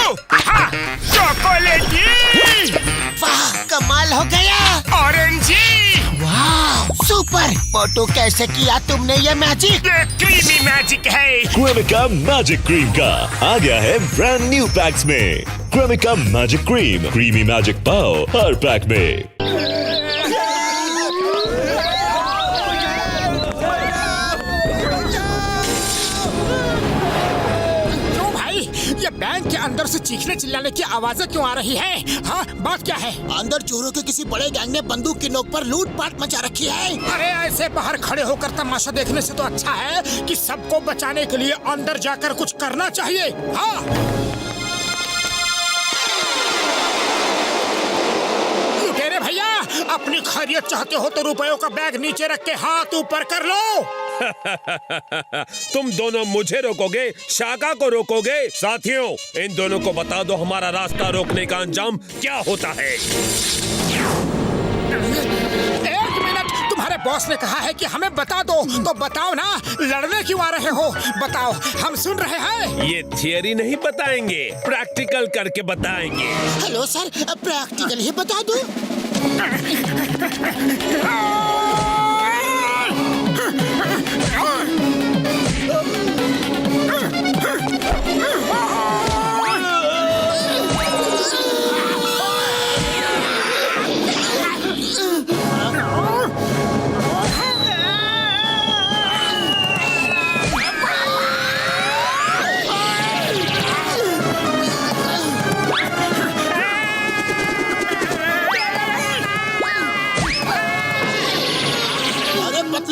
हाँ, चॉकलेटी। वाह, कमाल हो गया। ऑरेंजी। वाह, सुपर। मोटू, कैसे किया तुमने ये मैजिक? ये क्रीमी मैजिक है। क्रेमिका मैजिक क्रीम का आ गया है ब्रांड न्यू पैक्स में। Cremica magic cream, creamy magic पाओ हर पैक में। बैंक के अंदर से चीखने चिल्लाने की आवाजें क्यों आ रही हैं? हाँ, बात क्या है? अंदर चोरों के किसी बड़े गैंग ने बंदूक की नोक पर लूटपाट मचा रखी है। अरे ऐसे बाहर खड़े होकर तमाशा देखने से तो अच्छा है कि सबको बचाने के लिए अंदर जाकर कुछ करना चाहिए। हाँ, लुटेरे भैया, अपनी खैरियत चाहते हो तो रुपयों का बैग नीचे रख के हाथ ऊपर कर लो। तुम दोनों मुझे रोकोगे, शाका को रोकोगे? साथियों, इन दोनों को बता दो हमारा रास्ता रोकने का अंजाम क्या होता है। एक मिनट, तुम्हारे बॉस ने कहा है कि हमें बता दो, तो बताओ ना, लड़ने क्यों आ रहे हो? बताओ, हम सुन रहे हैं। ये थियरी नहीं बताएंगे, प्रैक्टिकल करके बताएंगे। हेलो सर, प्रैक्टिकल ही बता दो।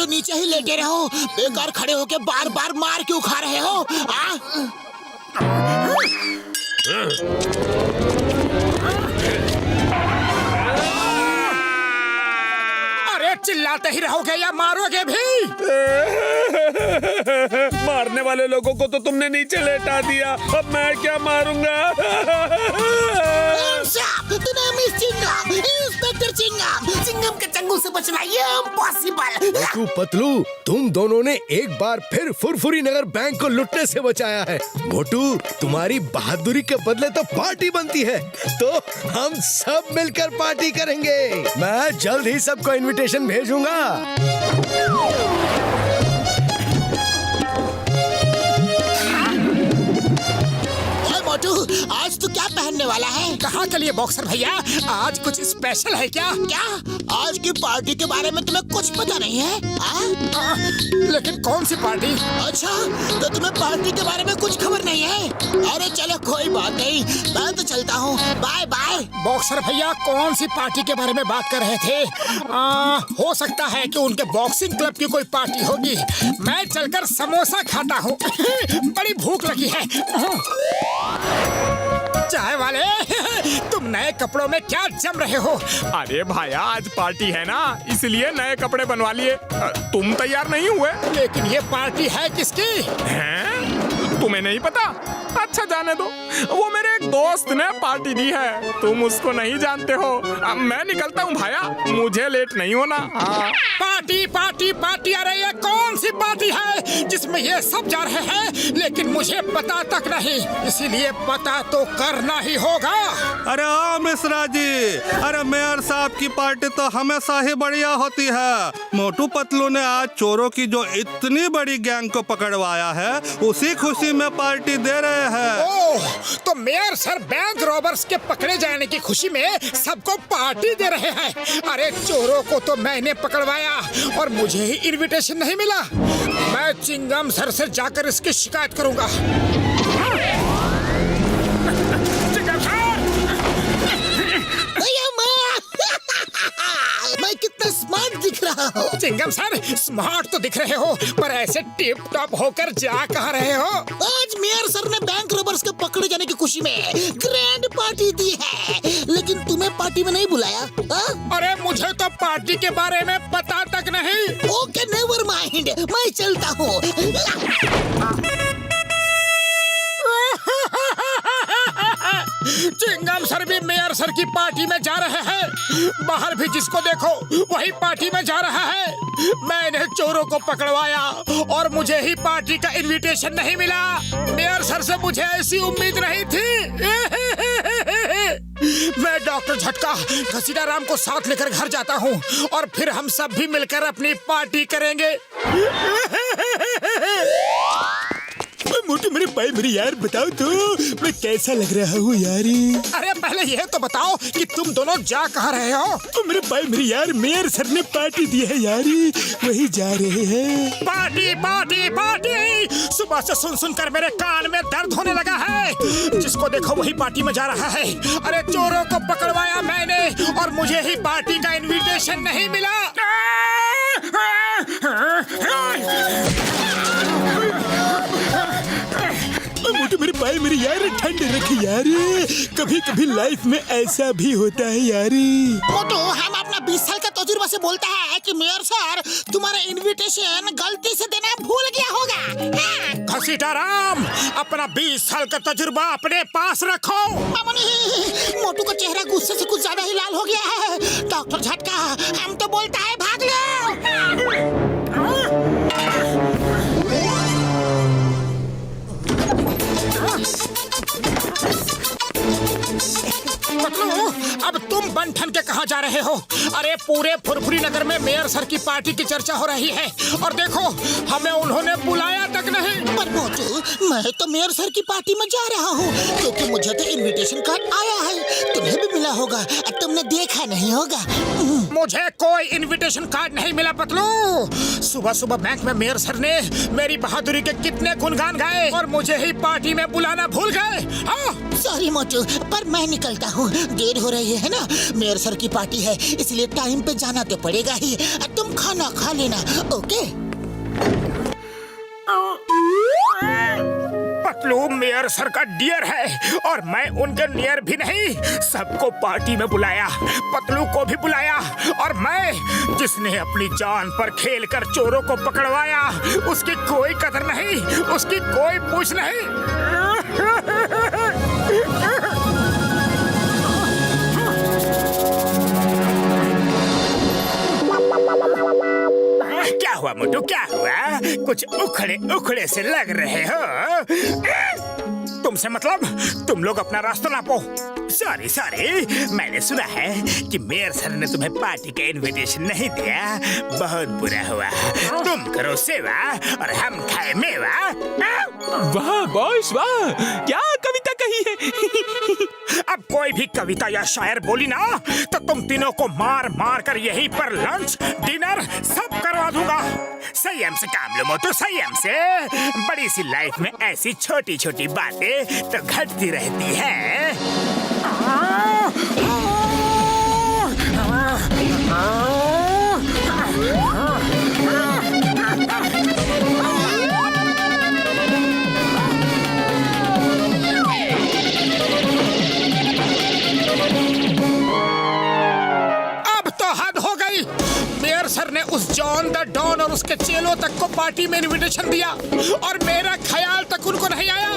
नीचे ही लेटे रहो, बेकार खड़े होके बार बार मार क्यों खा रहे हो? अरे चिल्लाते ही रहोगे या मारोगे भी? मारने वाले लोगों को तो तुमने नीचे लेटा दिया, अब मैं क्या मारूंगा? इंस्पेक्टर चिंगम के चंगुल से बचना ये इम्पॉसिबल। मोटू पतलू, तुम दोनों ने एक बार फिर फुरफुरी नगर बैंक को लुटने से बचाया है। मोटू, तुम्हारी बहादुरी के बदले तो पार्टी बनती है, तो हम सब मिलकर पार्टी करेंगे। मैं जल्द ही सबको इनविटेशन भेजूंगा। मोटू, आज तू क्या पहनने वाला है? कहाँ के लिए बॉक्सर भैया? आज कुछ स्पेशल है क्या? क्या आज की पार्टी के बारे में तुम्हें कुछ पता नहीं है? लेकिन कौन सी पार्टी? अच्छा, तो तुम्हें पार्टी के बारे में कुछ खबर नहीं है? अरे चलो, कोई बात नहीं, मैं तो चलता हूँ। Bye bye. बॉक्सर भैया कौन सी पार्टी के बारे में बात कर रहे थे? हो सकता है कि उनके बॉक्सिंग क्लब की कोई पार्टी होगी। मैं चलकर समोसा खाता हूँ। बड़ी भूख लगी है। चाय वाले, तुम नए कपड़ों में क्या जम रहे हो? अरे भाया, आज पार्टी है ना, इसलिए नए कपड़े बनवा लिए। तुम तैयार नहीं हुए? लेकिन ये पार्टी है किसकी? हैं? तुम्हें नहीं पता? अच्छा जाने दो, वो मेरे एक दोस्त ने पार्टी दी है, तुम उसको नहीं जानते हो। अब मैं निकलता हूँ भाया, मुझे लेट नहीं होना। हाँ। पार्टी पार्टी पार्टी, अरे ये कौन सी पार्टी है जिसमें ये सब जा रहे हैं, लेकिन मुझे पता तक नहीं, इसीलिए पता तो करना ही होगा। अरे हाँ मिश्रा जी, अरे मेयर साहब की पार्टी तो हमेशा ही बढ़िया होती है। मोटू पतलू ने आज चोरों की जो इतनी बड़ी गैंग को पकड़वाया है, उसी खुशी में पार्टी दे रहे हैं। ओह, तो मेयर सर बैंक रॉबर्स के पकड़े जाने की खुशी में सबको पार्टी दे रहे हैं। अरे चोरों को तो मैंने पकड़वाया और मुझे ही इनविटेशन नहीं मिला। मैं चिंगम सर से जाकर इसकी शिकायत करूंगा। चिंगम सर! मैं कितना स्मार्ट दिख रहा हूँ। चिंगम सर, स्मार्ट तो दिख रहे हो, पर ऐसे टिप टॉप होकर जा कहाँ रहे हो? आज मेयर सर ने बैंक रॉबर्स के पकड़े जाने की खुशी में ग्रैंड पार्टी दी है, लेकिन तुम्हें पार्टी में नहीं बुलाया। अरे मुझे तो पार्टी के बारे में पता तक नहीं। ओके, नेवर माइंड, मैं चलता हूँ। चिंगम सर भी मेयर सर की पार्टी में जा रहे हैं। बाहर भी जिसको देखो वही पार्टी में जा रहा है। मैंने चोरों को पकड़वाया और मुझे ही पार्टी का इनविटेशन नहीं मिला। मेयर सर से मुझे ऐसी उम्मीद नहीं थी। मैं डॉक्टर झटका घसीटा राम को साथ लेकर घर जाता हूँ और फिर हम सब भी मिलकर अपनी पार्टी करेंगे। मोटू मेरे भाई मेरी यार बताओ तो मैं कैसा लग रहा हूँ यारी। अरे पहले यह तो बताओ कि तुम दोनों जा कहाँ रहे हो? तो मेरे भाई मेरी यार मेयर सर ने पार्टी दी है यारी, वही जा रहे हैं। पार्टी पार्टी पार्टी, सुबह से सुन सुनकर मेरे कान में दर्द होने लगा है। जिसको देखो वही पार्टी में जा रहा है। अरे चोरों को पकड़वाया मैंने और मुझे ही पार्टी का इनविटेशन नहीं मिला। मोटू मेरे भाई मेरी यार ठंड रखी यारी, कभी कभी लाइफ में ऐसा भी होता है यारी। मोटू हम अपना 20 साल का तजुर्बा से बोलता है कि मेयर सर तुम्हारा इनविटेशन गलती से देना भूल गया होगा। घसीटा राम, अपना 20 साल का तजुर्बा अपने पास रखो। मामूनी, मोटू का चेहरा गुस्से से कुछ ज्यादा ही लाल हो गया है। डॉक्टर झटका हम तो बोलता है भाग लो। पतलू, अब तुम बन ठन के कहाँ जा रहे हो? अरे पूरे फुरफुरी नगर में मेयर सर की पार्टी की चर्चा हो रही है और देखो हमें उन्होंने बुलाया तक नहीं। पर मोटू मैं तो मेयर सर की पार्टी में जा रहा हूँ क्योंकि मुझे तो इनविटेशन कार्ड आया है। तुम्हें भी मिला होगा, तुमने देखा नहीं होगा। मुझे कोई इनविटेशन कार्ड नहीं मिला पतलू। सुबह सुबह बैंक में मेयर सर ने मेरी बहादुरी के कितने गुणगान गाए और मुझे ही पार्टी में बुलाना भूल गए। सॉरी मोटू, पर मैं निकलता हूँ, देर हो रही है ना। मेयर सर की पार्टी है इसलिए टाइम पे जाना तो पड़ेगा ही। तुम खाना खा लेना, ओके? पतलू मेयर सर का डियर है और मैं उनके नियर भी नहीं। सबको पार्टी में बुलाया, पतलू को भी बुलाया और मैं जिसने अपनी जान पर खेलकर चोरों को पकड़वाया उसकी कोई कदर नहीं, उसकी कोई पूछ नहीं। क्या हुआ मोटू, क्या हुआ? कुछ उखड़े उखड़े से लग रहे हो। तुमसे मतलब तुम लोग अपना रास्ता नापो। सॉरी सॉरी, मैंने सुना है कि मेयर सर ने तुम्हें पार्टी का इनविटेशन नहीं दिया। बहुत बुरा हुआ। तुम करो सेवा और हम खाए मेवा। वाह बॉस वाह, क्या कविता कही है। अब कोई भी कविता या शायर बोली ना तो तुम तीनों को मार मार कर यहीं पर लंच डिनर सब करवा दूंगा। संयम से काम लो मोटू, संयम से। बड़ी सी लाइफ में ऐसी छोटी छोटी बातें तो घटती रहती है। सर ने उस जॉन द डॉन और उसके चेलों तक को पार्टी में इनविटेशन दिया और मेरा ख्याल तक उनको नहीं आया।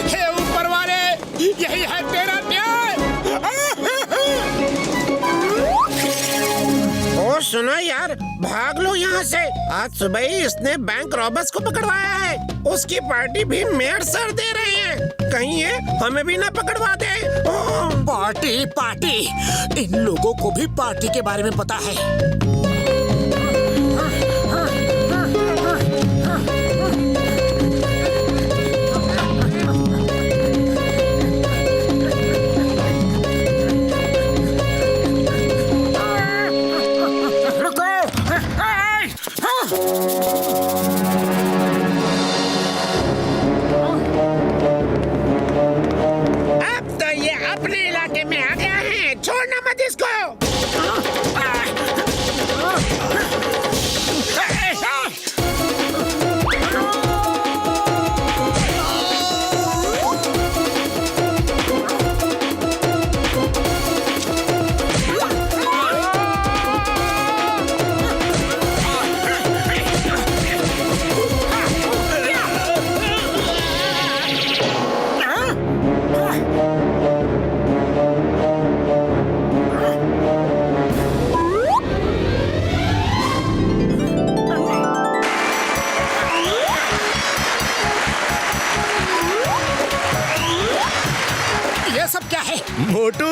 हे ऊपर वाले, यही है तेरा न्याय। ओ सुनो यार, भाग लो यहाँ से। आज सुबह ही इसने बैंक रॉबर्स को पकड़वाया है। उसकी पार्टी भी मेयर सर दे रहे हैं। कहीं ये हमें भी ना पकड़वा दे। पार्टी पार्टी, इन लोगों को भी पार्टी के बारे में पता है। सब क्या है? मोटू,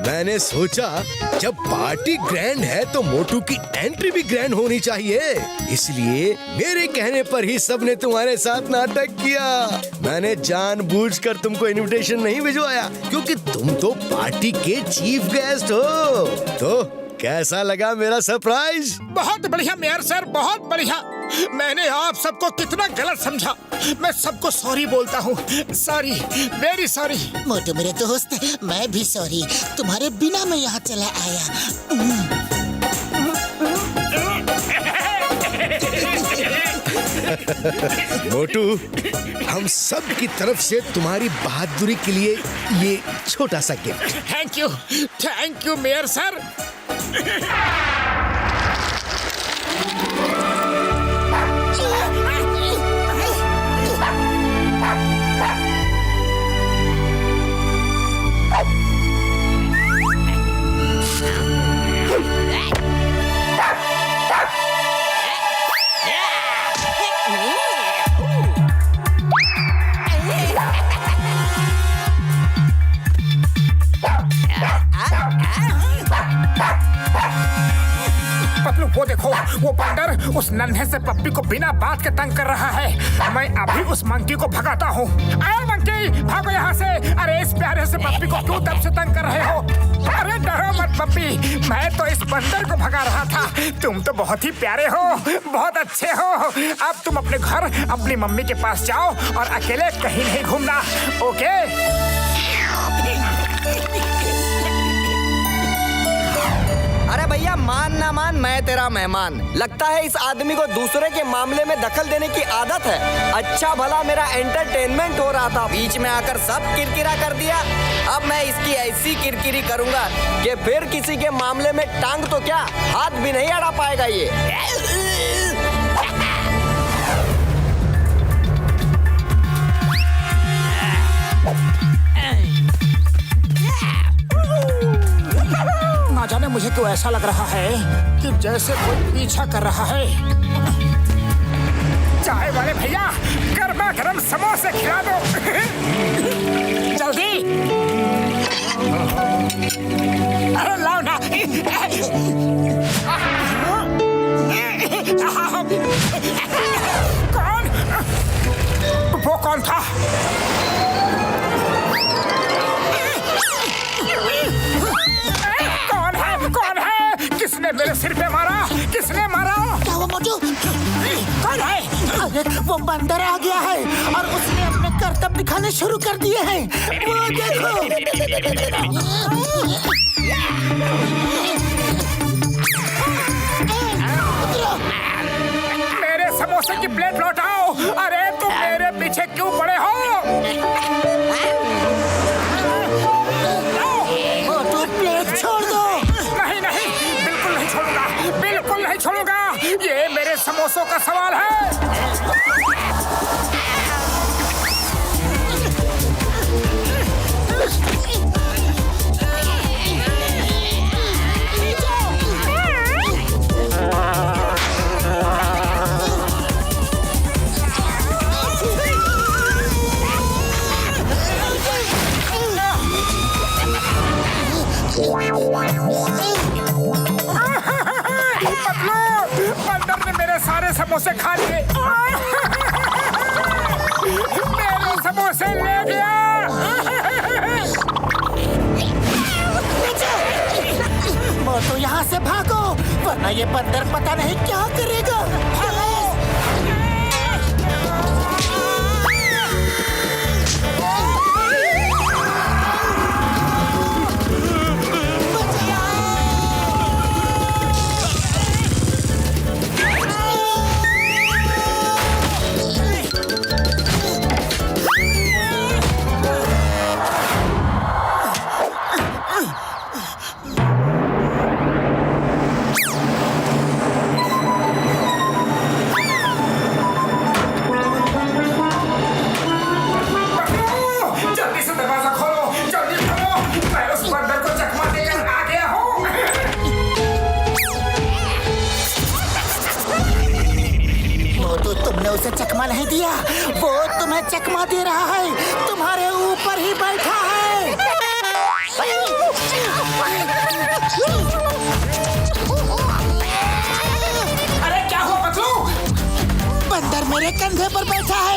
मैंने सोचा जब पार्टी ग्रैंड है तो मोटू की एंट्री भी ग्रैंड होनी चाहिए, इसलिए मेरे कहने पर ही सबने तुम्हारे साथ नाटक किया। मैंने जानबूझकर तुमको इनविटेशन नहीं भिजवाया क्योंकि तुम तो पार्टी के चीफ गेस्ट हो। तो कैसा लगा मेरा सरप्राइज? बहुत बढ़िया मेयर सर, बहुत बढ़िया। मैंने आप सबको कितना गलत समझा। मैं सबको सॉरी बोलता हूँ। Sorry, very sorry. मोटू मेरे दोस्त, मैं भी सॉरी, तुम्हारे बिना मैं यहाँ चला आया। मोटू, हम सब की तरफ से तुम्हारी बहादुरी के लिए ये छोटा सा gift. Thank you mayor sir. Patlu वो देखो, वो बंदर उस नन्हे से पप्पी को बिना बात के तंग कर रहा है। मैं अभी उस मंकी को भगाता हूँ। अरे मंकी, भागो यहाँ से। अरे इस प्यारे से पप्पी को क्यों तब से तंग कर रहे हो? अरे डरो मत पप्पी, मैं तो इस बंदर को भगा रहा था। तुम तो बहुत ही प्यारे हो, बहुत अच्छे हो। अब तुम अपने घर अपनी मम्मी के पास जाओ और अकेले कहीं नहीं घूमना, ओके? अरे भैया, मान ना मान मैं तेरा मेहमान। लगता है इस आदमी को दूसरे के मामले में दखल देने की आदत है। अच्छा भला मेरा एंटरटेनमेंट हो रहा था, बीच में आकर सब किरकिरा कर दिया। अब मैं इसकी ऐसी किरकिरी करूंगा कि फिर किसी के मामले में टांग तो क्या, हाथ भी नहीं अड़ा पाएगा ये। ना जाने मुझे क्यों ऐसा लग रहा है कि जैसे कोई पीछा कर रहा है। चाय वाले भैया, गर्मा गर्म समोसे खिला दो। जल्दी। अरे लाओ ना। कौन? वो कौन था? कौन है? किसने मेरे सिर पे मारा? किसने मारा? क्या हुआ मोटू? कौन है? अरे वो बंदर आ गया है और उसने अपने करतब दिखाने शुरू कर दिए हैं। वो देखो। मेरे समोसे की प्लेट लौटाओ। अरे तुम मेरे पीछे क्यों पड़े हो? मोटू प्लेट छोड़ दो। नहीं नहीं, बिल्कुल नहीं छोड़ूंगा, बिल्कुल नहीं छोड़ूंगा। ये मेरे समोसों का सवाल है। बंदर ने मेरे सारे समोसे खा लिए। मेरे समोसे ले गया। मोटू यहाँ से भागो, वरना ये बंदर पता नहीं क्या करेगा। उसे चकमा नहीं दिया, वो तुम्हें चकमा दे रहा है, तुम्हारे ऊपर ही बैठा है। कंधे पर बैठा है।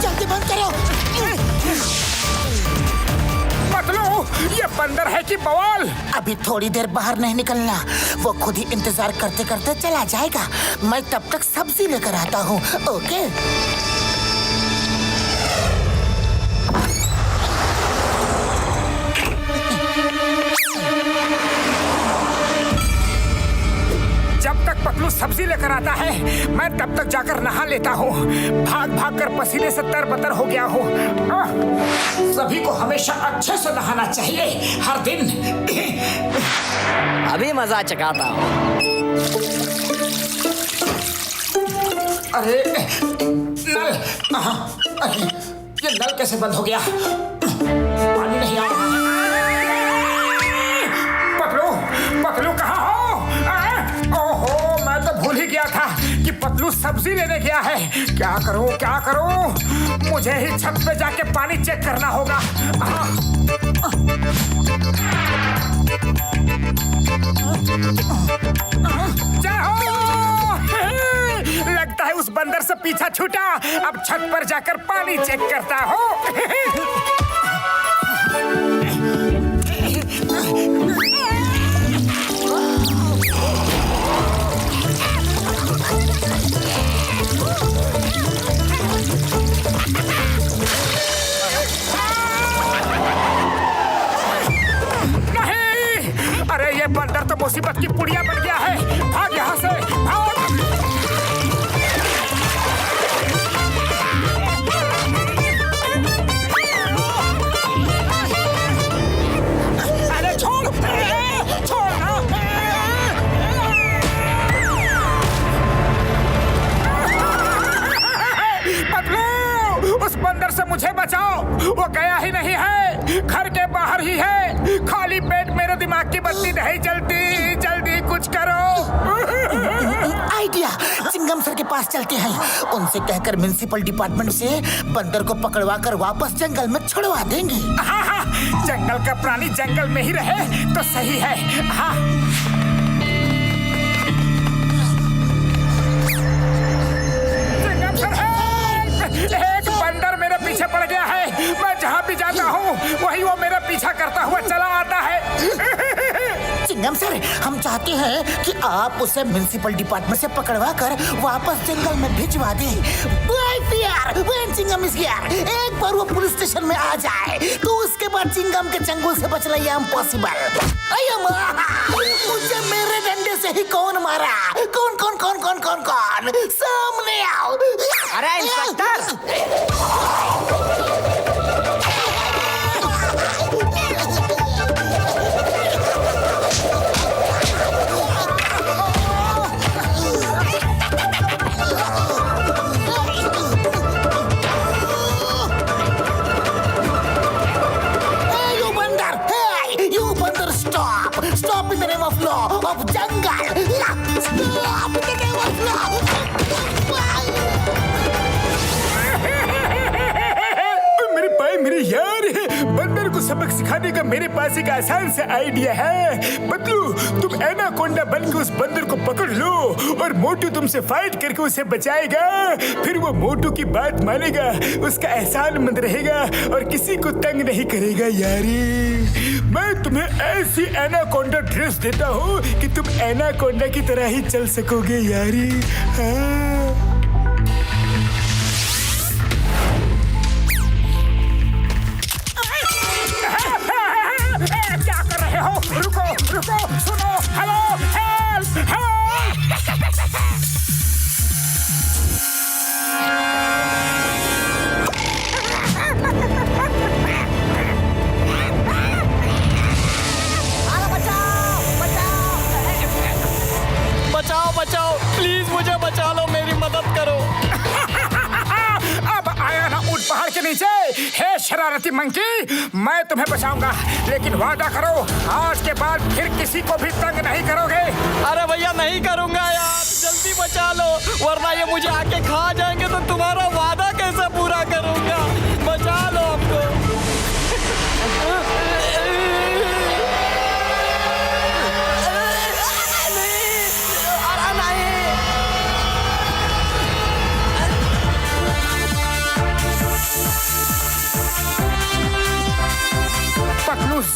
जल्दी बंद करो। ये बंदर है कि बवाल? अभी थोड़ी देर बाहर नहीं निकलना, वो खुद ही इंतजार करते करते चला जाएगा। मैं तब तक सब्जी लेकर आता हूँ। ओके? जब तक पतलू सब्जी लेकर आता है, मैं तब तक जाकर नहा लेता हूँ। भाग भाग कर पसीने से तरबतर हो गया हूँ। सभी को हमेशा अच्छे से नहाना चाहिए, हर दिन। अभी मजा चकाता हूँ। अरे नल, अरे ये नल कैसे बंद हो गया? पानी नहीं आ रहा। पतलू, पतलू कहाँ हो? ओहो, मैं तो भूल ही गया था कि पतलू सब्जी लेने गया है। क्या करूं, क्या करूं? मुझे ही छत पे जाके पानी चेक करना होगा। जय हो! लगता है उस बंदर से पीछा छूटा। अब छत पर जाकर पानी चेक करता हूँ। अरे ये बंदर तो मुसीबत की पुड़िया बन गया है। भाग यहाँ से, भाग! अरे छोड़, छोड़ ना! पतलू, उस बंदर से मुझे बचाओ। वो गया ही नहीं है, घर के बाहर ही है। खाली पेट मेरे दिमाग की बत्ती नहीं जलती। जल्दी कुछ करो। आइडिया, चिंगम सर के पास चलते हैं। उनसे कहकर म्युनिसिपल डिपार्टमेंट से बंदर को पकड़वा कर वापस जंगल में छुड़वा देंगे। हाँ हाँ, जंगल का प्राणी जंगल में ही रहे तो सही है। हाँ। चिंगम सर, एक बंदर मेरे पीछे पड़ गया है। मैं जहाँ भी जाता हूँ वही वो मेरा पीछा करता हुआ चला आता है। चिंगम सर, हम चाहते हैं कि आप उसे म्युनिसिपल डिपार्टमेंट से पकड़वा कर वापस जंगल में भिजवा दें। Chewing gum is here. एक बार वो पुलिस स्टेशन में आ जाए तो उसके बाद चिंगम के चंगुल से बचना ये इम्पॉसिबल। मुझे मेरे डंडे से ही कौन मारा? कौन कौन कौन कौन कौन कौन? सामने आओ। अरे inspector! Stop in the name of law of jungle. Stop in the name of law. मेरे भाई, मेरे यार, बंदर को सबक सिखाने का मेरे पास एक आसान सा आइडिया है। बतलू, तुम एनाकोंडा बनकर उस बंदर को पकड़ लो और मोटू तुमसे फाइट करके उसे बचाएगा। फिर वो मोटू की बात मानेगा, उसका एहसानमंद रहेगा और किसी को तंग नहीं करेगा। यारी, मैं तुम्हें ऐसी एनाकोंडा ड्रेस देता हूँ कि तुम एनाकोंडा की तरह ही चल सकोगे। यारी, हाँ। क्या कर रहे हो? रुको, रुको, सुनो। Hello, help, help! बचाओ, बचाओ, प्लीज मुझे बचा लो, मेरी मदद करो। अब आया ना ऊंट पहाड़ के नीचे। हे शरारती मंकी, मैं तुम्हें बचाऊंगा, लेकिन वादा करो आज के बाद फिर किसी को भी तंग नहीं करोगे। अरे भैया, नहीं करूंगा यार, जल्दी बचा लो, वरना ये मुझे आके खा जाएंगे तो तुम्हारा वादा कैसे पूरा करूंगा? बचा लो हमको।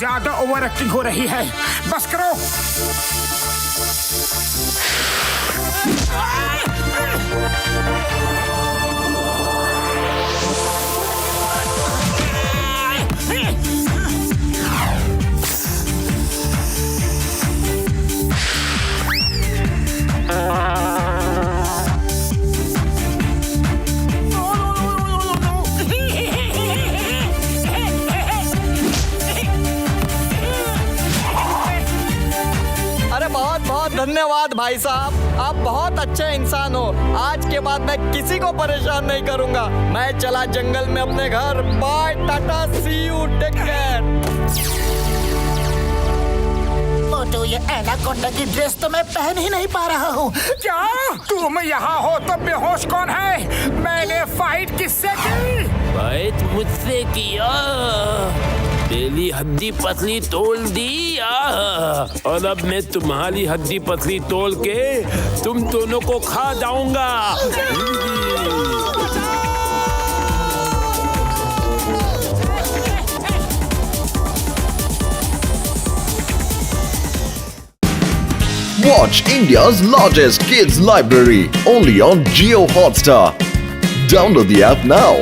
ज्यादा ओवर एक्टिंग हो रही है, बस करो। अरे बहुत बहुत धन्यवाद भाई साहब, आप बहुत अच्छे इंसान हो। आज के बाद मैं किसी को परेशान नहीं करूंगा। मैं चला जंगल में अपने घर। Bye tata, see you, take care. Motu, ये एनाकोंडा की ड्रेस तो मैं पहन ही नहीं पा रहा हूँ। क्या तुम यहाँ हो तो बेहोश कौन है? मैंने फाइट किससे की? फाइट मुझसे किया, मेरी हड्डी पतली तोड़ दी और अब मैं तुम्हारी हड्डी पतली तोड़ के तुम दोनों को खा जाऊंगा। Watch India's largest kids library only on Jio Hotstar. Download the app now.